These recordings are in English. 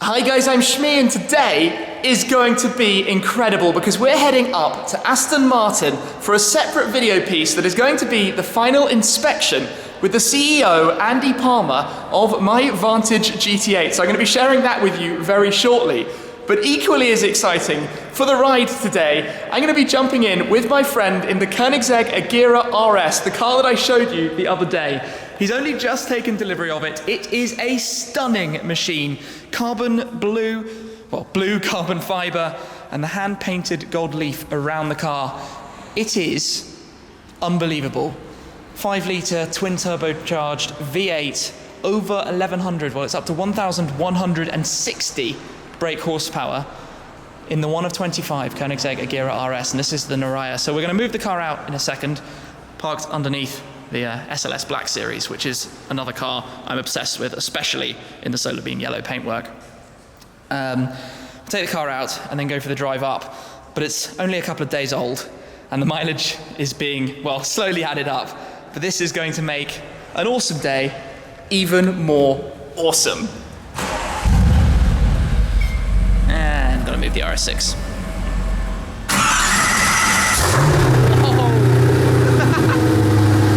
Hi guys, I'm Shmi, and today is going to be incredible because we're heading up to Aston Martin for a separate video piece that is going to be the final inspection with the CEO, Andy Palmer, of my Vantage GT8. So I'm going to be sharing that with you very shortly. But equally as exciting, for the ride today, I'm going to be jumping in with my friend in the Koenigsegg Agera RS, the car that I showed you the other day. He's only just taken delivery of it. It is a stunning machine. Carbon blue, well, blue carbon fiber, and the hand-painted gold leaf around the car. It is unbelievable. 5-litre twin turbocharged V8, over 1100, well, it's up to 1,160 brake horsepower in the 1 of 25 Koenigsegg Agera RS, and this is the Naraya. So we're going to move the car out in a second, parked underneath the SLS Black Series, which is another car I'm obsessed with, especially in the solar beam yellow paintwork. Take the car out and then go for the drive up, but it's only a couple of days old, and the mileage is being, well, slowly added up. But this is going to make an awesome day even more awesome. And I'm gonna move the RS6.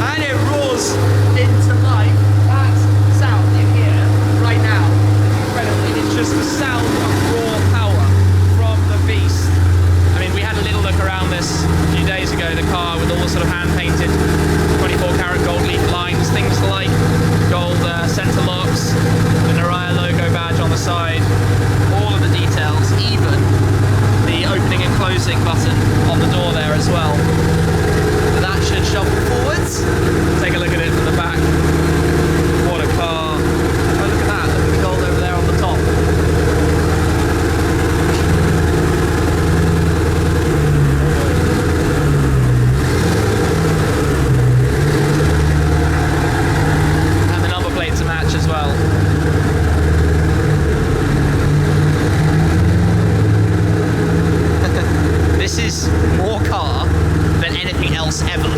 And it roars into life. That sound you hear right now is incredible. It is just the sound of raw power from the beast. I mean, we had a little look around this a few days ago, the car with all the sort of hand-painted 24-karat gold leaf lines, things like gold center locks, the Naraya logo badge on the side, all of the details, even the opening and closing button on the door there as well. That should shuffle forwards. Take a look at it from the back. What a car. Oh, look at that, look at the gold over there on the top. And the number plate to match as well. This is more car than anything else ever.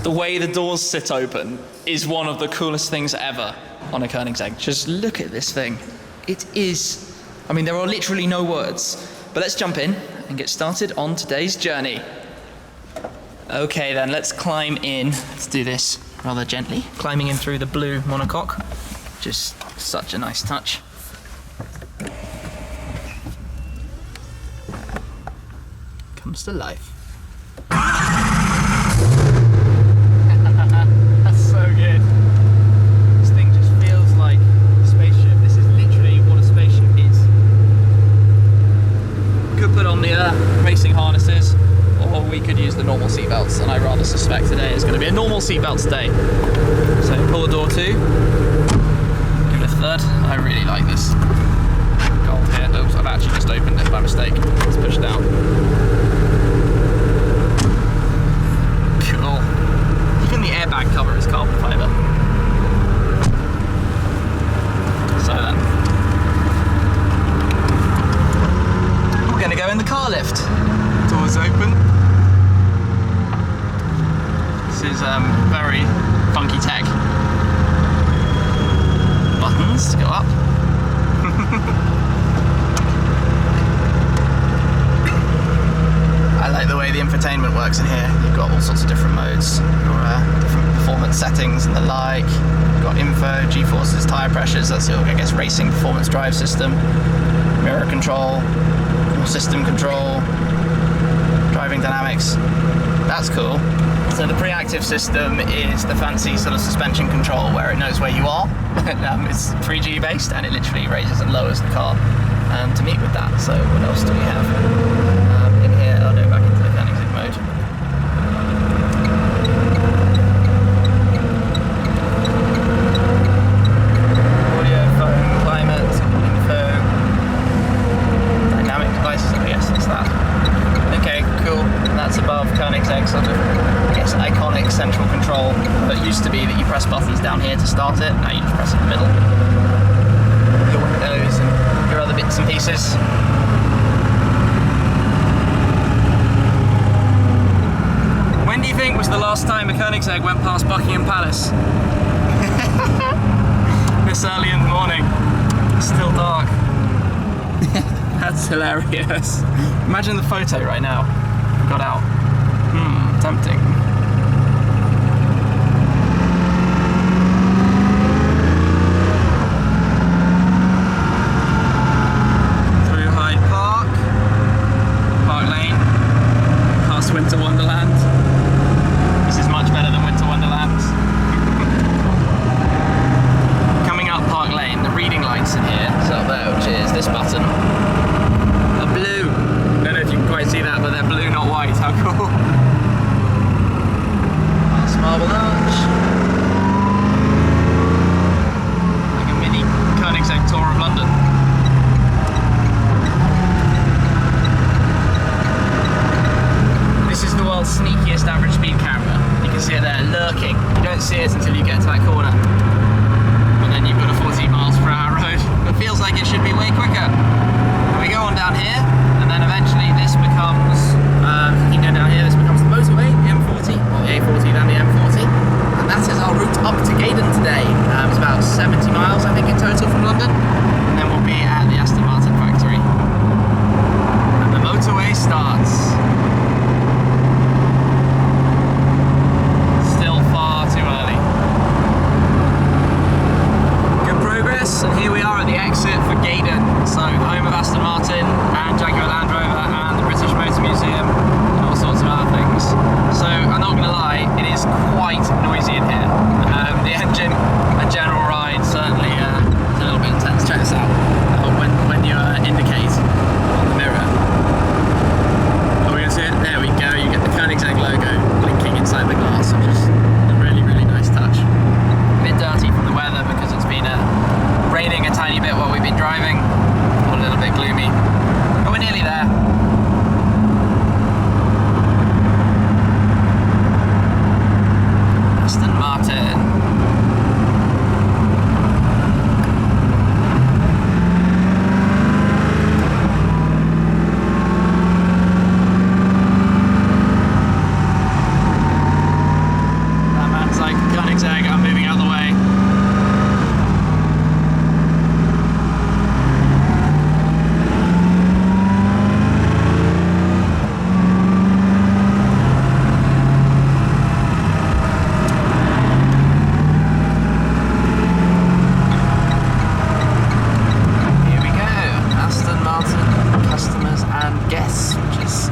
The way the doors sit open is one of the coolest things ever on a Koenigsegg. Just look at this thing. It is, I mean, there are literally no words. But let's jump in and get started on today's journey. Okay then, let's climb in. Let's do this rather gently. Climbing in through the blue monocoque. Just such a nice touch. Comes to life. That's so good. This thing just feels like a spaceship. This is literally what a spaceship is. We could put on the racing harnesses, or we could use the normal seatbelts, and I rather suspect today is going to be a normal seatbelt today. So pull the door to. Third. I really like this gold here. Oops, I've actually just opened it by mistake. It's pushed down. Cool. Even the airbag cover is carbon fiber. So then, we're going to go in the car lift. Doors open. This is very funky tech. Buttons to go up. I like the way the infotainment works in here. You've got all sorts of different modes, different performance settings and the like. You've got info, G-forces, tyre pressures, that's your, I guess, racing performance drive system, mirror control, system control, driving dynamics. That's cool. So the pre-active system is the fancy sort of suspension control where it knows where you are. It's 3G based and it literally raises and lowers the car to meet with that. So what else do we have? In here, oh no, back into the Koenigsegg mode. Audio, phone, climate, info, dynamic devices, I guess that's that. Okay, cool. And that's above Koenigsegg sort of, I guess, iconic central control that used to be that you press buttons down here to start it. Now you just press it in the middle. Your windows and your other bits and pieces. the last time a Koenigsegg went past Buckingham Palace. This early in the morning. It's still dark. That's hilarious. Imagine the photo right now. Got out. Tempting. Through Hyde Park. Park Lane. Past Winter Wonderland. This is much better than Winter Wonderland. Coming up Park Lane, the reading lights in here is up there, which is this button. A blue. I don't know if you can quite see that, but they're blue, not white. How cool. Past Marble Arch. Like a mini Koenigsegg tour of London. This is the world's sneakiest average speed camera. You can see it there, lurking. You don't see it until you get to that corner. And then you've got a 40 miles per hour road. It feels like it should be way quicker. And we go on down here, and then eventually this becomes, keep going down here, this becomes the motorway, the M40, or the A40 then the M40. And that is our route up to Gayden today. It's about 70 miles, I think, in total from London. And then we'll be at the Aston Martin factory. And the motorway starts. Still far too early. Good progress, and here we are at the exit for Gayden. So, the home of Aston Martin and Jaguar Land Rover and the British Motor Museum and all sorts of other things. So, I'm not going to lie, it is quite noisy in here. The engine and general ride certainly is a little bit intense. Check this out. When you indicate on the mirror. Are we going to see it? There we go. You get the Koenigsegg logo blinking inside the glass, which is a really, really nice touch. A bit dirty from the weather because it's been raining a tiny bit while we've been driving. A little bit gloomy. But we're nearly there. Aston Martin. That man's like, Koenigsegg, I'm moving out of the way.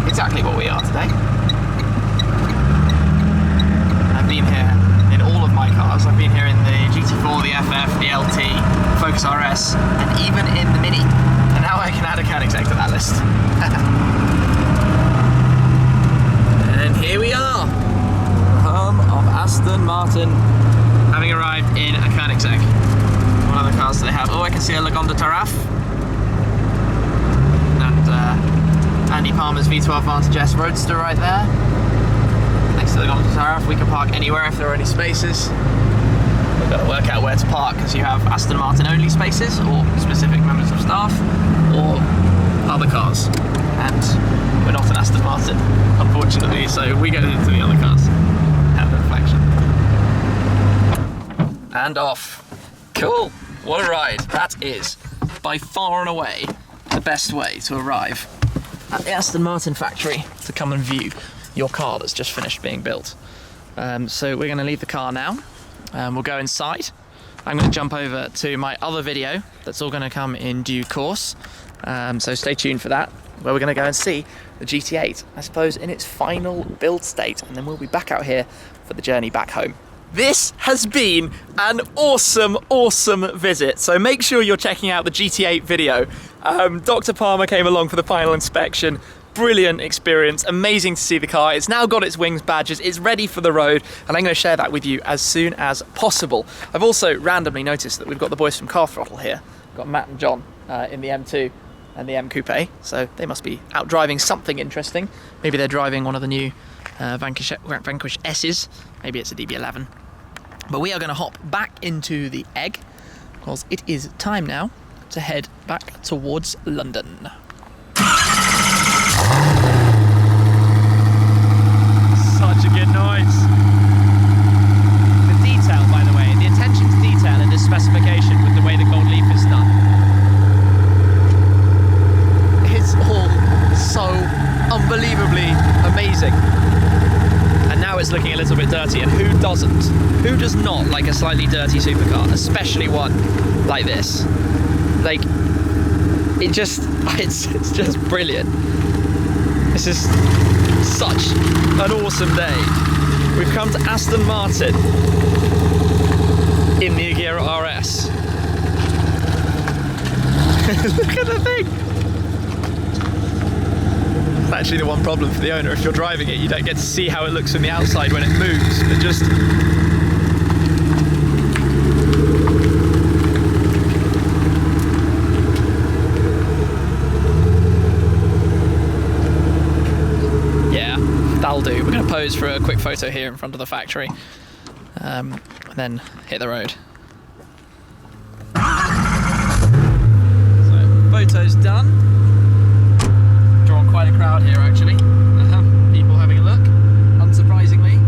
Exactly what we are today. I've been here in all of my cars. I've been here in the GT4, the FF, the LT, Focus RS, and even in the Mini. And now I can add a Koenigsegg to that list. And here we are, home of Aston Martin, having arrived in a Koenigsegg. What other cars do they have? Oh, I can see a Lagonda Taraf. Andy Palmer's V12 Vantage S Roadster right there. Next to the Lagonda Taraf, we can park anywhere if there are any spaces. We've got to work out where to park because you have Aston Martin only spaces, or specific members of staff, or other cars. And we're not an Aston Martin, unfortunately, so we get into the other cars. Have the reflection. And off. Cool. What a ride. That is, by far and away, the best way to arrive at the Aston Martin factory to come and view your car that's just finished being built. So we're going to leave the car now. We'll go inside. I'm going to jump over to my other video that's all going to come in due course. So stay tuned for that, where we're going to go and see the GT8, I suppose, in its final build state, and then we'll be back out here for the journey back home. This has been an awesome, awesome visit. So make sure you're checking out the GT8 video. Dr. Palmer came along for the final inspection. Brilliant experience, amazing to see the car. It's now got its wings badges, it's ready for the road, and I'm going to share that with you as soon as possible. I've also randomly noticed that we've got the boys from Car Throttle here. We've got Matt and John in the M2 and the M Coupe, so they must be out driving something interesting. Maybe they're driving one of the new Vanquish S's, maybe it's a DB11. But we are going to hop back into the Egg, because it is time now to head back towards London. Such a good noise. amazing. And now it's looking a little bit dirty, and who doesn't? Who does not like a slightly dirty supercar, especially one like this? Like, it's just brilliant. This is such an awesome day. We've come to Aston Martin in the Agera RS. Look at the thing! It's actually the one problem for the owner. If you're driving it, you don't get to see how it looks from the outside when it moves, but just... yeah, that'll do. We're going to pose for a quick photo here in front of the factory, and then hit the road. So, photo's done. Drawn quite a crowd here actually. People having a look, unsurprisingly.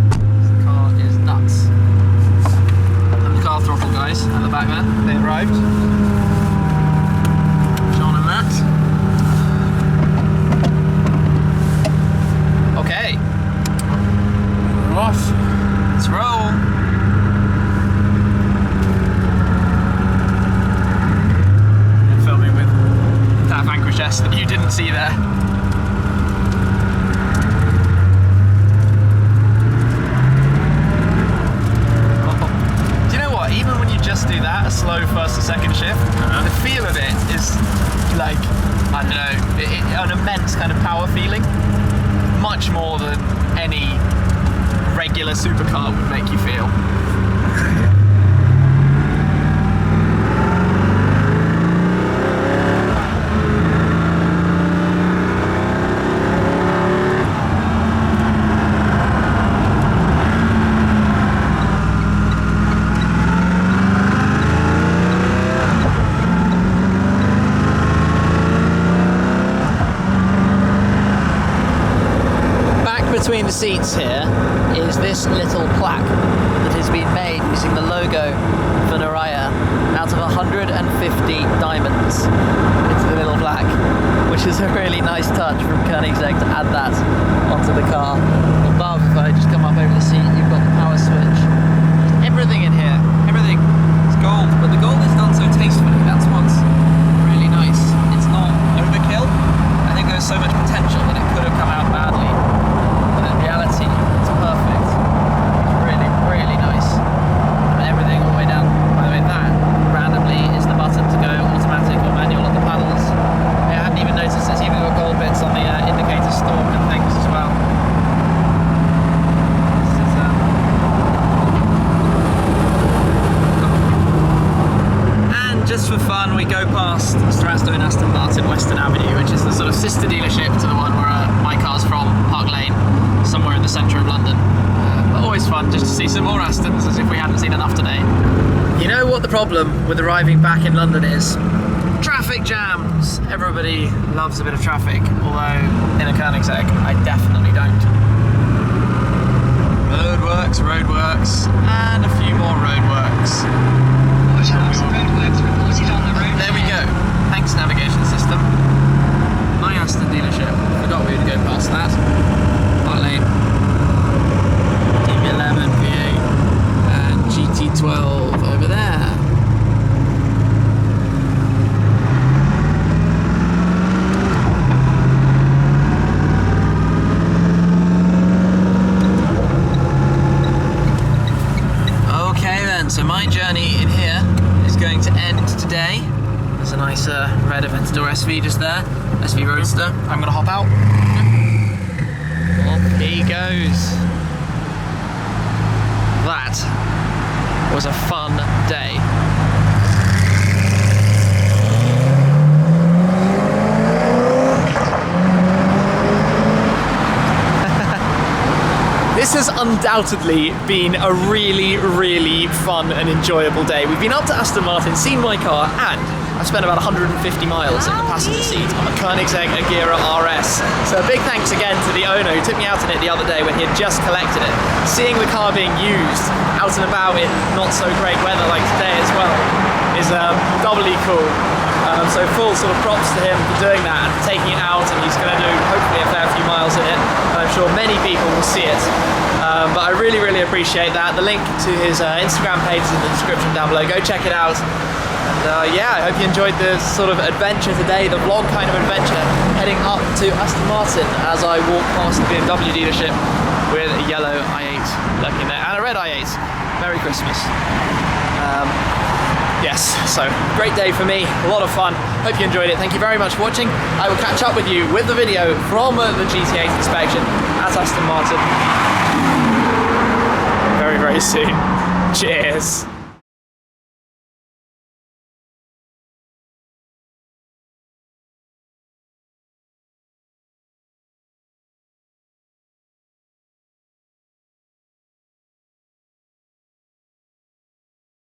This car is nuts. And the car throttle guys at the back there, they arrived. John and Matt. Okay. We're off. Let's roll. I'm filming with that Vanquish S that you didn't see there. Even when you just do that, a slow first or second shift, the feel of it is like, I don't know, an immense kind of power feeling. Much more than any regular supercar would make you feel. Between the seats here is this little plaque that has been made using the logo for Naraya out of 150 diamonds into the little plaque, which is a really nice touch from Koenigsegg to add that onto the car. Above, if I just come up over the seat, you've got the power switch. Everything in here, everything is gold, but the gold is done so tastefully. That's what's really nice. It's not overkill. I think there's so much potential that it could have come out badly. Reality, it's perfect. It's really, really nice. And everything all the way down. By the way, that randomly is the button to go automatic or manual on the paddles. I hadn't even noticed it's even got gold bits on the indicator stalk and things as well. And just for fun, we go past Stratstone Aston Martin Western Avenue, which is the sort of sister dealership to the one where my car's from, Park Lane. Somewhere in the centre of London. But always fun just to see some more Astons, as if we hadn't seen enough today. You know what the problem with arriving back in London is? Traffic jams! Everybody loves a bit of traffic, although in a Koenigsegg, I definitely don't. Roadworks, and a few more roadworks. There we go. Thanks, navigation system. My Aston dealership. Forgot we would go past that. Park Lane, DB11 V8 and GT12 over there. Okay then, so my journey in here is going to end today. There's a nice red Aventador SV just there, SV Roadster. I'm going to hop out. Off he goes. That was a fun day. This has undoubtedly been a really, really fun and enjoyable day. We've been up to Aston Martin, seen my car, and I've spent about 150 miles in the passenger seat on a Koenigsegg Agera RS. So a big thanks again to the owner who took me out in it the other day when he had just collected it. Seeing the car being used out and about in not so great weather like today as well is doubly cool. So full sort of props to him for doing that and for taking it out, and he's going to do hopefully a fair few miles in it. you'll see it. But I really, really appreciate that. The link to his Instagram page is in the description down below. Go check it out. And yeah, I hope you enjoyed the sort of adventure today, the vlog kind of adventure, heading up to Aston Martin as I walk past the BMW dealership with a yellow i8 lurking there and a red i8. Merry Christmas. Yes, so great day for me, a lot of fun. Hope you enjoyed it. Thank you very much for watching. I will catch up with you with the video from the GT8 inspection at Aston Martin very, very soon. Cheers.